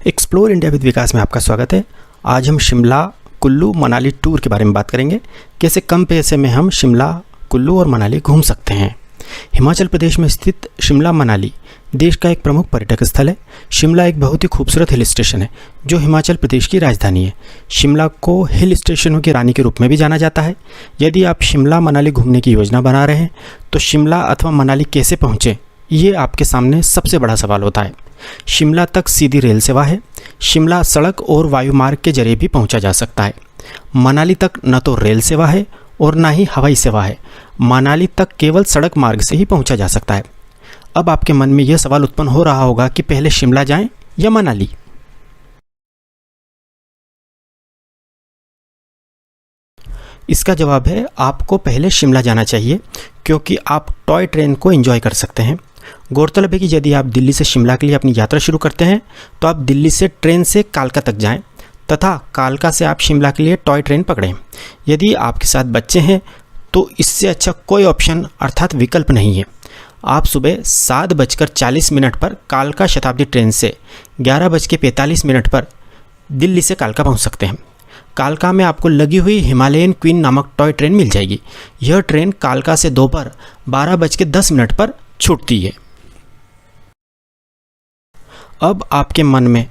Explore India with विकास में आपका स्वागत है। आज हम शिमला कुल्लू मनाली टूर के बारे में बात करेंगे। कैसे कम पैसे में हम शिमला कुल्लू और मनाली घूम सकते हैं। हिमाचल प्रदेश में स्थित शिमला मनाली देश का एक प्रमुख पर्यटक स्थल है। शिमला एक बहुत ही खूबसूरत हिल स्टेशन है जो हिमाचल प्रदेश की राजधानी है। शिमला को हिल स्टेशनों की रानी के रूप में भी जाना जाता है। यदि आप शिमला मनाली घूमने की योजना बना रहे हैं तो शिमला अथवा मनाली कैसे पहुँचें, ये आपके सामने सबसे बड़ा सवाल होता है। शिमला तक सीधी रेल सेवा है। शिमला सड़क और वायुमार्ग के जरिए भी पहुंचा जा सकता है। मनाली तक न तो रेल सेवा है और ना ही हवाई सेवा है। मनाली तक केवल सड़क मार्ग से ही पहुंचा जा सकता है। अब आपके मन में यह सवाल उत्पन्न हो रहा होगा कि पहले शिमला जाएं या मनाली। इसका जवाब है आपको पहले शिमला जाना चाहिए, क्योंकि आप टॉय ट्रेन को एंजॉय कर सकते हैं। गौरतलब है कि यदि आप दिल्ली से शिमला के लिए अपनी यात्रा शुरू करते हैं तो आप दिल्ली से ट्रेन से कालका तक जाएं तथा कालका से आप शिमला के लिए टॉय ट्रेन पकड़ें। यदि आपके साथ बच्चे हैं तो इससे अच्छा कोई ऑप्शन अर्थात विकल्प नहीं है। आप सुबह 7:40 पर कालका शताब्दी ट्रेन से 11:45 पर दिल्ली से कालका पहुंच सकते हैं। कालका में आपको लगी हुई हिमालयन क्वीन नामक टॉय ट्रेन मिल जाएगी। यह ट्रेन कालका से दोपहर 12:10 पर छूटती है। अब आपके मन में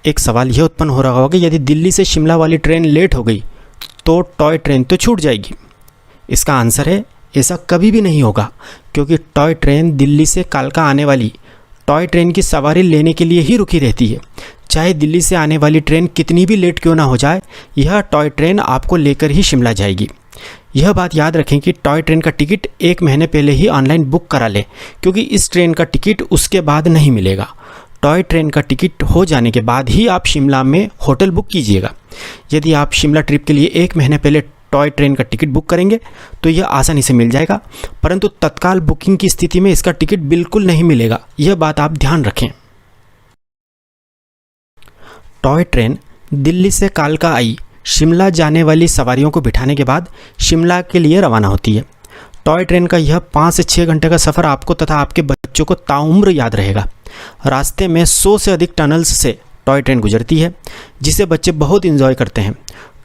एक सवाल यह उत्पन्न हो रहा होगा कि यदि दिल्ली से शिमला वाली ट्रेन लेट हो गई तो टॉय ट्रेन तो छूट जाएगी। इसका आंसर है ऐसा कभी भी नहीं होगा, क्योंकि टॉय ट्रेन दिल्ली से कालका आने वाली टॉय ट्रेन की सवारी लेने के लिए ही रुकी रहती है। चाहे दिल्ली से आने वाली ट्रेन कितनी भी लेट क्यों ना हो जाए, यह टॉय ट्रेन आपको लेकर ही शिमला जाएगी। यह बात याद रखें कि टॉय ट्रेन का टिकट 1 महीने पहले ही ऑनलाइन बुक करा लें, क्योंकि इस ट्रेन का टिकट उसके बाद नहीं मिलेगा। टॉय ट्रेन का टिकट हो जाने के बाद ही आप शिमला में होटल बुक कीजिएगा। यदि आप शिमला ट्रिप के लिए 1 महीने पहले टॉय ट्रेन का टिकट बुक करेंगे तो यह आसानी से मिल जाएगा, परंतु तत्काल बुकिंग की स्थिति में इसका टिकट बिल्कुल नहीं मिलेगा। यह बात आप ध्यान रखें। टॉय ट्रेन दिल्ली से कालका आई शिमला जाने वाली सवारियों को बिठाने के बाद शिमला के लिए रवाना होती है। टॉय ट्रेन का यह 5 से 6 घंटे का सफ़र आपको तथा आपके बच्चों को ताउम्र याद रहेगा। रास्ते में 100 से अधिक टनल्स से टॉय ट्रेन गुजरती है, जिसे बच्चे बहुत इंजॉय करते हैं।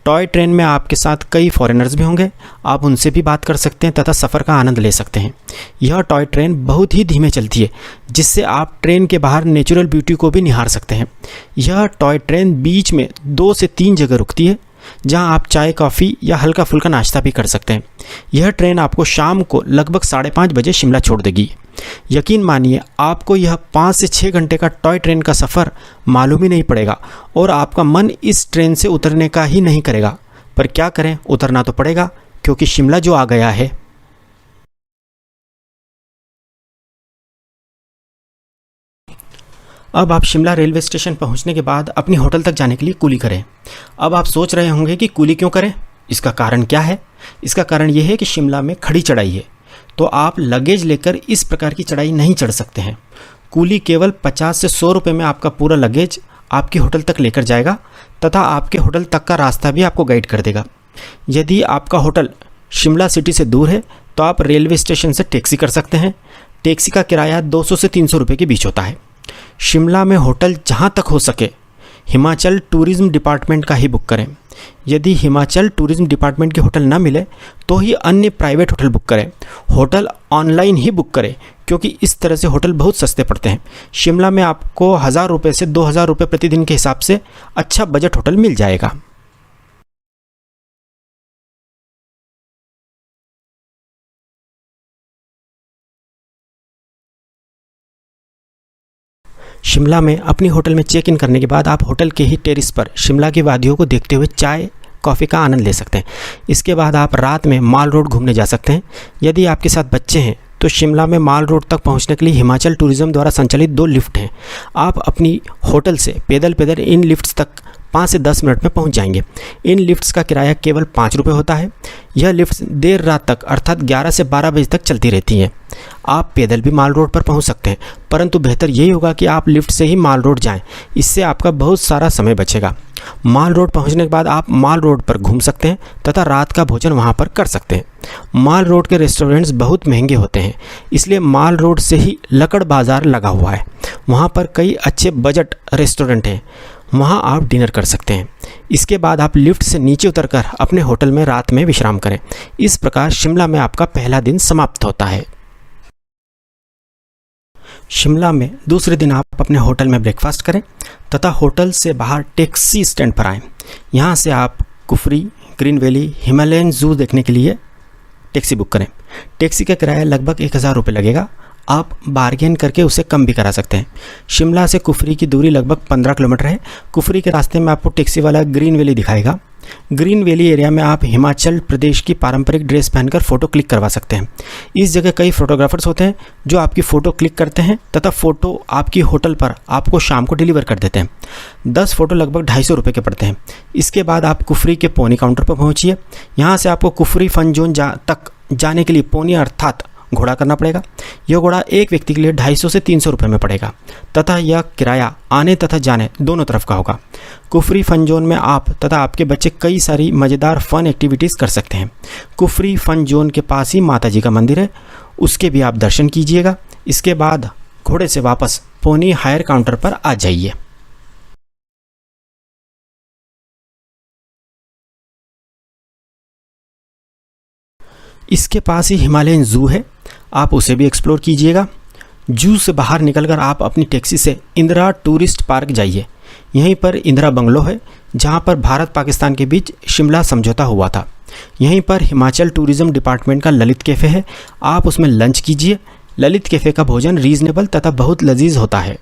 टॉय ट्रेन में आपके साथ कई फॉरेनर्स भी होंगे। आप उनसे भी बात कर सकते हैं तथा सफ़र का आनंद ले सकते हैं। यह टॉय ट्रेन बहुत ही धीमे चलती है, जिससे आप ट्रेन के बाहर नेचुरल ब्यूटी को भी निहार सकते हैं। यह टॉय ट्रेन बीच में 2 से 3 जगह रुकती है, जहां आप चाय कॉफ़ी या हल्का फुल्का नाश्ता भी कर सकते हैं। यह ट्रेन आपको शाम को लगभग 5:30 बजे शिमला छोड़ देगी। यकीन मानिए, आपको यह 5 से 6 घंटे का टॉय ट्रेन का सफ़र मालूम ही नहीं पड़ेगा और आपका मन इस ट्रेन से उतरने का ही नहीं करेगा। पर क्या करें, उतरना तो पड़ेगा, क्योंकि शिमला जो आ गया है। अब आप शिमला रेलवे स्टेशन पहुंचने के बाद अपनी होटल तक जाने के लिए कूली करें। अब आप सोच रहे होंगे कि कूली क्यों करें, इसका कारण क्या है। इसका कारण यह है कि शिमला में खड़ी चढ़ाई है, तो आप लगेज लेकर इस प्रकार की चढ़ाई नहीं चढ़ सकते हैं। कूली केवल 50 से 100 रुपये में आपका पूरा लगेज आपके होटल तक लेकर जाएगा तथा आपके होटल तक का रास्ता भी आपको गाइड कर देगा। यदि आपका होटल शिमला सिटी से दूर है तो आप रेलवे स्टेशन से टैक्सी कर सकते हैं। टैक्सी का किराया 200 से 300 रुपये के बीच होता है। शिमला में होटल जहां तक हो सके हिमाचल टूरिज्म डिपार्टमेंट का ही बुक करें। यदि हिमाचल टूरिज्म डिपार्टमेंट के होटल ना मिले तो ही अन्य प्राइवेट होटल बुक करें। होटल ऑनलाइन ही बुक करें, क्योंकि इस तरह से होटल बहुत सस्ते पड़ते हैं। शिमला में आपको 1000 रुपये से 2000 रुपये प्रतिदिन के हिसाब से अच्छा बजट होटल मिल जाएगा। शिमला में अपनी होटल में चेक इन करने के बाद आप होटल के ही टेरिस पर शिमला की वादियों को देखते हुए चाय कॉफ़ी का आनंद ले सकते हैं। इसके बाद आप रात में माल रोड घूमने जा सकते हैं। यदि आपके साथ बच्चे हैं तो शिमला में माल रोड तक पहुंचने के लिए हिमाचल टूरिज्म द्वारा संचालित 2 लिफ्ट हैं। आप अपनी होटल से पैदल इन लिफ्ट्स तक 5 से 10 मिनट में पहुंच जाएंगे। इन लिफ्ट्स का किराया केवल 5 रुपये होता है। यह लिफ्ट्स देर रात तक अर्थात 11 से 12 बजे तक चलती रहती हैं। आप पैदल भी माल रोड पर पहुंच सकते हैं, परंतु बेहतर यही होगा कि आप लिफ्ट से ही माल रोड जाएं। इससे आपका बहुत सारा समय बचेगा। माल रोड पहुंचने के बाद आप माल रोड पर घूम सकते हैं तथा रात का भोजन वहां पर कर सकते हैं। माल रोड के रेस्टोरेंट्स बहुत महंगे होते हैं, इसलिए माल रोड से ही लकड़ बाज़ार लगा हुआ है। वहां पर कई अच्छे बजट रेस्टोरेंट हैं, वहां आप डिनर कर सकते हैं। इसके बाद आप लिफ्ट से नीचे उतरकर अपने होटल में रात में विश्राम करें। इस प्रकार शिमला में आपका पहला दिन समाप्त होता है। शिमला में दूसरे दिन आप अपने होटल में ब्रेकफास्ट करें तथा होटल से बाहर टैक्सी स्टैंड पर आएं। यहाँ से आप कुफरी, ग्रीन वैली, हिमालयन जू देखने के लिए टैक्सी बुक करें। टैक्सी का किराया लगभग 1000 रुपये लगेगा। आप बार्गेन करके उसे कम भी करा सकते हैं। शिमला से कुफरी की दूरी लगभग 15 किलोमीटर है। कुफरी के रास्ते में आपको टैक्सी वाला ग्रीन वैली दिखाएगा। ग्रीन वैली एरिया में आप हिमाचल प्रदेश की पारंपरिक ड्रेस पहनकर फ़ोटो क्लिक करवा सकते हैं। इस जगह कई फोटोग्राफर्स होते हैं जो आपकी फ़ोटो क्लिक करते हैं तथा फ़ोटो आपकी होटल पर आपको शाम को डिलीवर कर देते हैं। 10 फ़ोटो लगभग 250 रुपये के पड़ते हैं। इसके बाद आप कुफरी के पोनी काउंटर पर पहुँचिए। यहाँ से आपको कुफरी फन जोन तक जाने के लिए पोनी अर्थात घोड़ा करना पड़ेगा। यह घोड़ा एक व्यक्ति के लिए 250 से 300 रुपये में पड़ेगा तथा यह किराया आने तथा जाने दोनों तरफ का होगा। कुफरी फन जोन में आप तथा आपके बच्चे कई सारी मज़ेदार फन एक्टिविटीज़ कर सकते हैं। कुफरी फन जोन के पास ही माता जी का मंदिर है, उसके भी आप दर्शन कीजिएगा। इसके बाद घोड़े से वापस पोनी हायर काउंटर पर आ जाइए। इसके पास ही हिमालयन जू है, आप उसे भी एक्सप्लोर कीजिएगा। जू से बाहर निकलकर आप अपनी टैक्सी से इंदिरा टूरिस्ट पार्क जाइए। यहीं पर इंदिरा बंगलो है, जहां पर भारत पाकिस्तान के बीच शिमला समझौता हुआ था। यहीं पर हिमाचल टूरिज्म डिपार्टमेंट का ललित कैफ़े है, आप उसमें लंच कीजिए। ललित कैफ़े का भोजन रीजनेबल तथा बहुत लजीज होता है।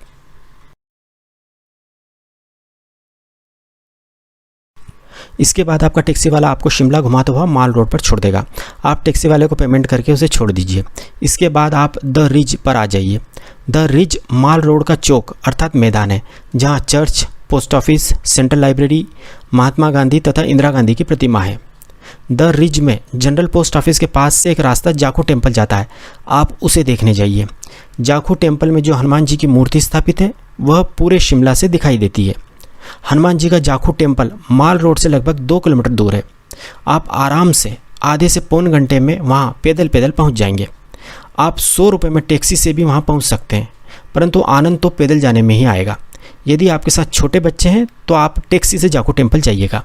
इसके बाद आपका टैक्सी वाला आपको शिमला घुमाता हुआ माल रोड पर छोड़ देगा। आप टैक्सी वाले को पेमेंट करके उसे छोड़ दीजिए। इसके बाद आप द रिज पर आ जाइए। द रिज माल रोड का चौक अर्थात मैदान है, जहां church, post office, central library, Mahatma Gandhi तथा इंदिरा गांधी की प्रतिमा है। द रिज में जनरल पोस्ट ऑफिस के पास से एक रास्ता जाखू टेम्पल जाता है, आप उसे देखने जाइए। जाखू टेम्पल में जो हनुमान जी की मूर्ति स्थापित है वह पूरे शिमला से दिखाई देती है। हनुमान जी का जाखू टेम्पल माल रोड से लगभग 2 किलोमीटर दूर है। आप आराम से आधे से पौन घंटे में वहाँ पैदल पहुँच जाएंगे। आप 100 रुपये में टैक्सी से भी वहाँ पहुँच सकते हैं, परंतु आनंद तो पैदल जाने में ही आएगा। यदि आपके साथ छोटे बच्चे हैं तो आप टैक्सी से जाखू टेम्पल जाइएगा।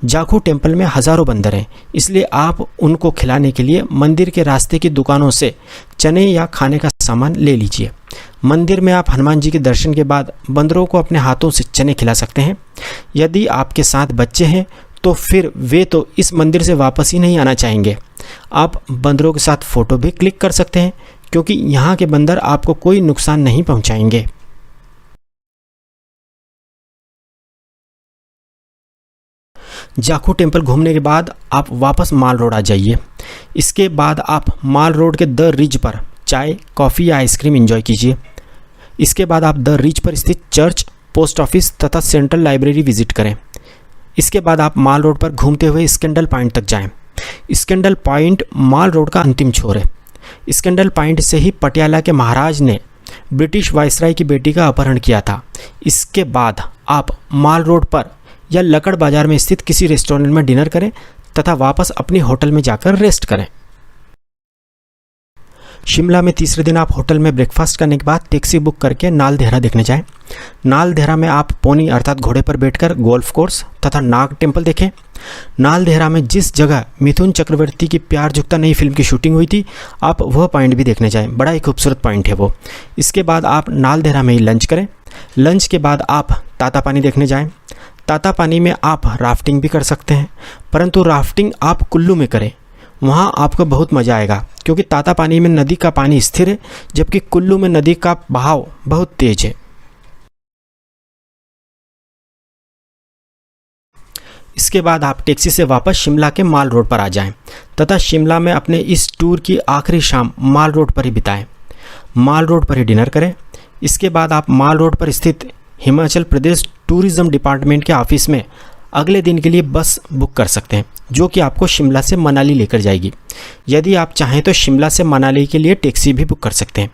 जाखू टेम्पल में हज़ारों बंदर हैं, इसलिए आप उनको खिलाने के लिए मंदिर के रास्ते की दुकानों से चने या खाने का सामान ले लीजिए। मंदिर में आप हनुमान जी के दर्शन के बाद बंदरों को अपने हाथों से चने खिला सकते हैं। यदि आपके साथ बच्चे हैं तो फिर वे तो इस मंदिर से वापस ही नहीं आना चाहेंगे। आप बंदरों के साथ फ़ोटो भी क्लिक कर सकते हैं, क्योंकि यहाँ के बंदर आपको कोई नुकसान नहीं पहुँचाएंगे। जाखू टेम्पल घूमने के बाद आप वापस माल रोड आ जाइए। इसके बाद आप माल रोड के द रिज पर चाय, कॉफ़ी या आइसक्रीम एंजॉय कीजिए। इसके बाद आप द रिज पर स्थित चर्च, पोस्ट ऑफिस तथा सेंट्रल लाइब्रेरी विजिट करें। इसके बाद आप माल रोड पर घूमते हुए स्कैंडल पॉइंट तक जाएं। स्कैंडल पॉइंट माल रोड का अंतिम छोर है। स्कैंडल पॉइंट से ही पटियाला के महाराज ने ब्रिटिश वायसराय की बेटी का अपहरण किया था। इसके बाद आप माल रोड पर या लकड़ बाजार में स्थित किसी रेस्टोरेंट में डिनर करें तथा वापस अपनी होटल में जाकर रेस्ट करें। शिमला में तीसरे दिन आप होटल में ब्रेकफास्ट करने के बाद टैक्सी बुक करके नाल देहरा देखने जाएं। नाल देहरा में आप पोनी अर्थात घोड़े पर बैठकर गोल्फ कोर्स तथा नाग टेम्पल देखें। नाल देहरा में जिस जगह मिथुन चक्रवर्ती की प्यार झुकता नई फिल्म की शूटिंग हुई थी, आप वह पॉइंट भी देखने जाएं। बड़ा ही खूबसूरत पॉइंट है वो। इसके बाद आप नाल देहरा में ही लंच करें। लंच के बाद आप ताता पानी देखने जाएं। ताता पानी में आप राफ्टिंग भी कर सकते हैं, परंतु राफ्टिंग आप कुल्लू में करें, वहाँ आपको बहुत मज़ा आएगा, क्योंकि ताता पानी में नदी का पानी स्थिर है, जबकि कुल्लू में नदी का बहाव बहुत तेज है। इसके बाद आप टैक्सी से वापस शिमला के माल रोड पर आ जाएं तथा शिमला में अपने इस टूर की आखिरी शाम माल रोड पर ही बिताएं। माल रोड पर ही डिनर करें। इसके बाद आप माल रोड पर स्थित हिमाचल प्रदेश टूरिज़्म डिपार्टमेंट के ऑफिस में अगले दिन के लिए बस बुक कर सकते हैं, जो कि आपको शिमला से मनाली लेकर जाएगी। यदि आप चाहें तो शिमला से मनाली के लिए टैक्सी भी बुक कर सकते हैं।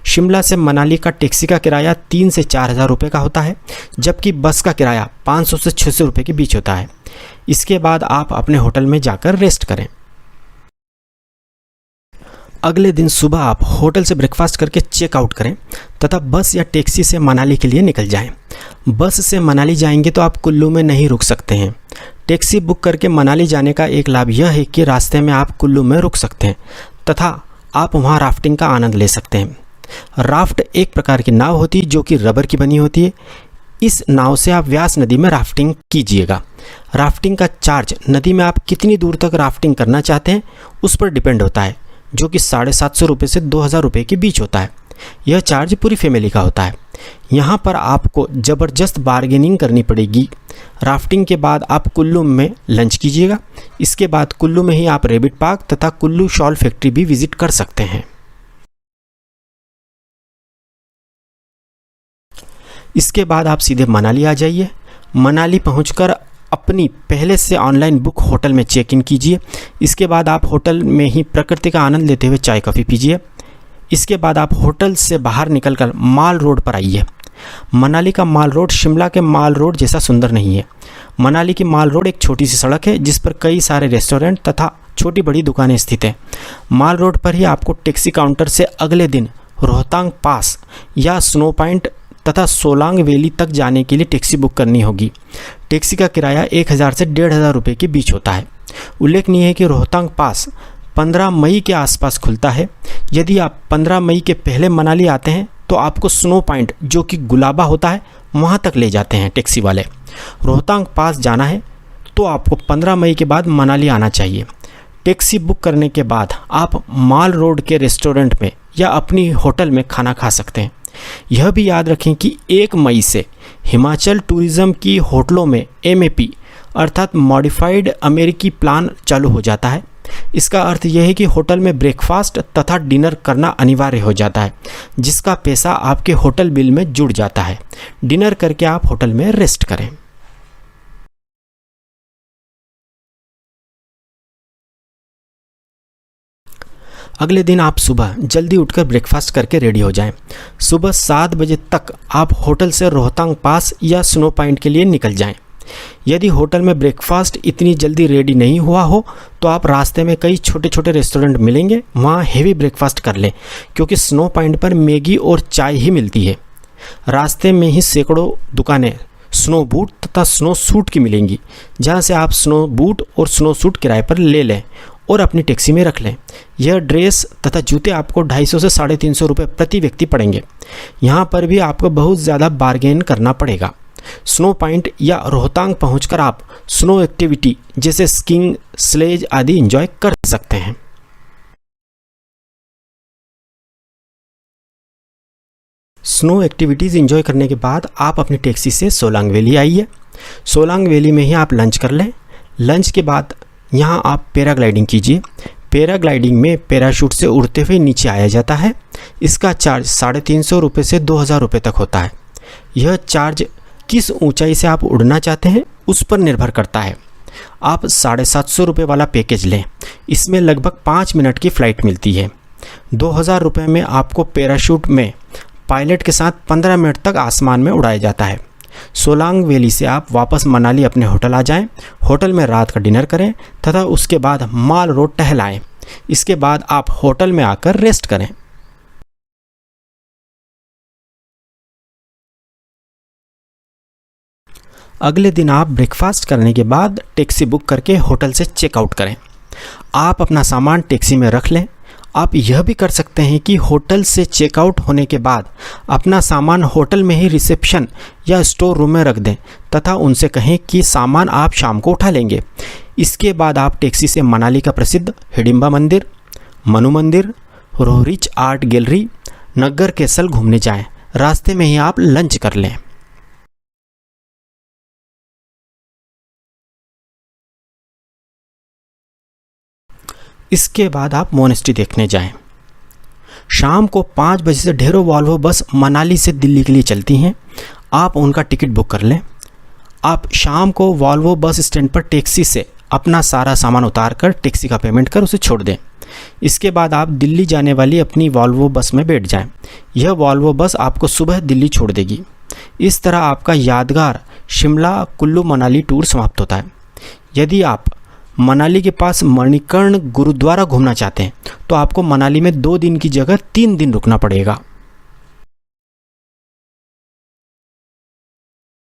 शिमला से मनाली का टैक्सी का किराया 3 से 4 हज़ार रुपये का होता है, जबकि बस का किराया 500 से 600 रुपये के बीच होता है। इसके बाद आप अपने होटल में जाकर रेस्ट करें। अगले दिन सुबह आप होटल से ब्रेकफास्ट करके चेकआउट करें तथा बस या टैक्सी से मनाली के लिए निकल जाएं। बस से मनाली जाएंगे तो आप कुल्लू में नहीं रुक सकते हैं। टैक्सी बुक करके मनाली जाने का एक लाभ यह है कि रास्ते में आप कुल्लू में रुक सकते हैं तथा आप वहां राफ्टिंग का आनंद ले सकते हैं। राफ्ट एक प्रकार की नाव होती है जो कि रबर की बनी होती है। इस नाव से आप व्यास नदी में राफ्टिंग कीजिएगा। राफ्टिंग का चार्ज नदी में आप कितनी दूर तक राफ्टिंग करना चाहते हैं उस पर डिपेंड होता है, जो कि 750 रुपये से 2000 रुपये के बीच होता है। यह चार्ज पूरी फैमिली का होता है। यहाँ पर आपको ज़बरदस्त बार्गेनिंग करनी पड़ेगी। राफ्टिंग के बाद आप कुल्लू में लंच कीजिएगा। इसके बाद कुल्लू में ही आप रैबिट पार्क तथा कुल्लू शॉल फैक्ट्री भी विजिट कर सकते हैं। इसके बाद आप सीधे मनाली आ जाइए। मनाली पहुंचकर अपनी पहले से ऑनलाइन बुक होटल में चेक इन कीजिए। इसके बाद आप होटल में ही प्रकृति का आनंद लेते हुए चाय कॉफ़ी पीजिए। इसके बाद आप होटल से बाहर निकलकर माल रोड पर आइए। मनाली का माल रोड शिमला के माल रोड जैसा सुंदर नहीं है। मनाली की माल रोड एक छोटी सी सड़क है जिस पर कई सारे रेस्टोरेंट तथा छोटी बड़ी दुकानें स्थित हैं। माल रोड पर ही आपको टैक्सी काउंटर से अगले दिन रोहतांग पास या स्नो पॉइंट तथा सोलांग वैली तक जाने के लिए टैक्सी बुक करनी होगी। टैक्सी का किराया 1000 से 1500 रुपये के बीच होता है। उल्लेखनीय है कि रोहतांग पास 15 मई के आसपास खुलता है। यदि आप 15 मई के पहले मनाली आते हैं तो आपको स्नो पॉइंट जो कि गुलाबा होता है वहाँ तक ले जाते हैं टैक्सी वाले। रोहतांग पास जाना है तो आपको 15 मई के बाद मनाली आना चाहिए। टैक्सी बुक करने के बाद आप माल रोड के रेस्टोरेंट में या अपनी होटल में खाना खा सकते हैं। यह भी याद रखें कि 1 मई से हिमाचल टूरिज़्म की होटलों में MAP अर्थात मॉडिफाइड अमेरिकी प्लान चालू हो जाता है। इसका अर्थ यह है कि होटल में ब्रेकफास्ट तथा डिनर करना अनिवार्य हो जाता है, जिसका पैसा आपके होटल बिल में जुड़ जाता है। डिनर करके आप होटल में रेस्ट करें। अगले दिन आप सुबह जल्दी उठकर ब्रेकफास्ट करके रेडी हो जाएं। सुबह 7 बजे तक आप होटल से रोहतांग पास या स्नो पॉइंट के लिए निकल जाएं। यदि होटल में ब्रेकफास्ट इतनी जल्दी रेडी नहीं हुआ हो तो आप रास्ते में कई छोटे छोटे रेस्टोरेंट मिलेंगे, वहाँ हेवी ब्रेकफास्ट कर लें, क्योंकि स्नो पॉइंट पर मैगी और चाय ही मिलती है। रास्ते में ही सैकड़ों दुकानें स्नो बूट तथा स्नो सूट की मिलेंगी, जहाँ से आप स्नो बूट और स्नो सूट किराए पर ले लें और अपनी टैक्सी में रख लें। यह ड्रेस तथा जूते आपको 250 से 350 रुपये प्रति व्यक्ति पड़ेंगे। यहाँ पर भी आपको बहुत ज़्यादा बार्गेन करना पड़ेगा। स्नो पॉइंट या रोहतांग पहुंचकर आप स्नो एक्टिविटी जैसे स्कीइंग, स्लेज आदि एंजॉय कर सकते हैं। स्नो एक्टिविटीज़ एंजॉय करने के बाद आप अपनी टैक्सी से सोलांग वैली आइए। सोलांग वैली में ही आप लंच कर लें। लंच के बाद यहाँ आप पैराग्लाइडिंग कीजिए। पैराग्लाइडिंग में पैराशूट से उड़ते हुए नीचे आया जाता है। इसका चार्ज 350 रुपये से 2000 रुपये तक होता है। यह चार्ज किस ऊंचाई से आप उड़ना चाहते हैं उस पर निर्भर करता है। आप 750 रुपये वाला पैकेज लें। इसमें लगभग 5 मिनट की फ़्लाइट मिलती है। 2000 रुपये में आपको पैराशूट में पायलट के साथ 15 मिनट तक आसमान में उड़ाया जाता है। सोलांग वैली से आप वापस मनाली अपने होटल आ जाएं। होटल में रात का डिनर करें तथा उसके बाद माल रोड टहलाएं। इसके बाद आप होटल में आकर रेस्ट करें। अगले दिन आप ब्रेकफास्ट करने के बाद टैक्सी बुक करके होटल से चेकआउट करें। आप अपना सामान टैक्सी में रख लें। आप यह भी कर सकते हैं कि होटल से चेकआउट होने के बाद अपना सामान होटल में ही रिसेप्शन या स्टोर रूम में रख दें तथा उनसे कहें कि सामान आप शाम को उठा लेंगे। इसके बाद आप टैक्सी से मनाली का प्रसिद्ध हिडिंबा मंदिर, मनु मंदिर, रोहरिच आर्ट गैलरी, नग्गर कैसल घूमने जाएं। रास्ते में ही आप लंच कर लें। इसके बाद आप मोनेस्ट्री देखने जाएं। शाम को 5 बजे से ढेरों वॉल्वो बस मनाली से दिल्ली के लिए चलती हैं। आप उनका टिकट बुक कर लें। आप शाम को वॉल्वो बस स्टैंड पर टैक्सी से अपना सारा सामान उतार कर टैक्सी का पेमेंट कर उसे छोड़ दें। इसके बाद आप दिल्ली जाने वाली अपनी वॉल्वो बस में बैठ जाएं। यह वॉल्वो बस आपको सुबह दिल्ली छोड़ देगी। इस तरह आपका यादगार शिमला कुल्लू मनाली टूर समाप्त होता है। यदि आप मनाली के पास मणिकर्ण गुरुद्वारा घूमना चाहते हैं तो आपको मनाली में 2 दिन की जगह 3 दिन रुकना पड़ेगा।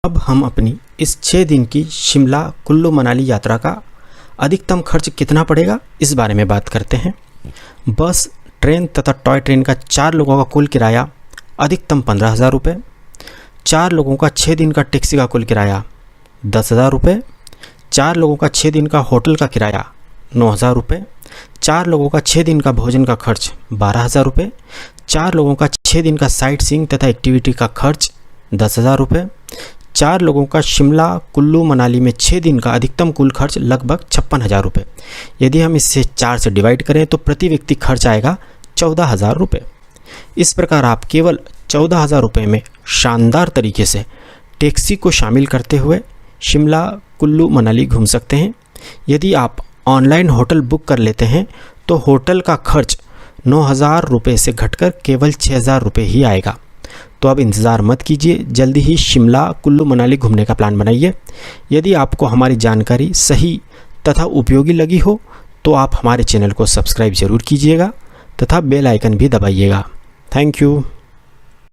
अब हम अपनी इस 6 दिन की शिमला कुल्लू मनाली यात्रा का अधिकतम खर्च कितना पड़ेगा इस बारे में बात करते हैं। बस, ट्रेन तथा टॉय ट्रेन का 4 लोगों का कुल किराया अधिकतम 15,000 रुपये। 4 लोगों का 6 दिन का टैक्सी का कुल किराया 10,000 रुपये। 4 लोगों का 6 दिन का होटल का किराया 9,000 रुपये। 4 लोगों का 6 दिन का भोजन का खर्च 12,000 रुपये। 4 लोगों का 6 दिन का साइट सीइंग तथा एक्टिविटी का खर्च 10,000 रुपये। 4 लोगों का शिमला कुल्लू मनाली में 6 दिन का अधिकतम कुल खर्च लगभग 56,000 रुपये। यदि हम इसे 4 से डिवाइड करें तो प्रति व्यक्ति खर्च आएगा 14,000 रुपये। इस प्रकार आप केवल 14,000 रुपये में शानदार तरीके से टैक्सी को शामिल करते हुए शिमला कुल्लू मनाली घूम सकते हैं। यदि आप ऑनलाइन होटल बुक कर लेते हैं तो होटल का खर्च 9,000 रुपये से घटकर केवल 6,000 रुपये ही आएगा। तो अब इंतज़ार मत कीजिए, जल्दी ही शिमला कुल्लू मनाली घूमने का प्लान बनाइए। यदि आपको हमारी जानकारी सही तथा उपयोगी लगी हो तो आप हमारे चैनल को सब्सक्राइब ज़रूर कीजिएगा तथा बेल आइकन भी दबाइएगा। Thank you.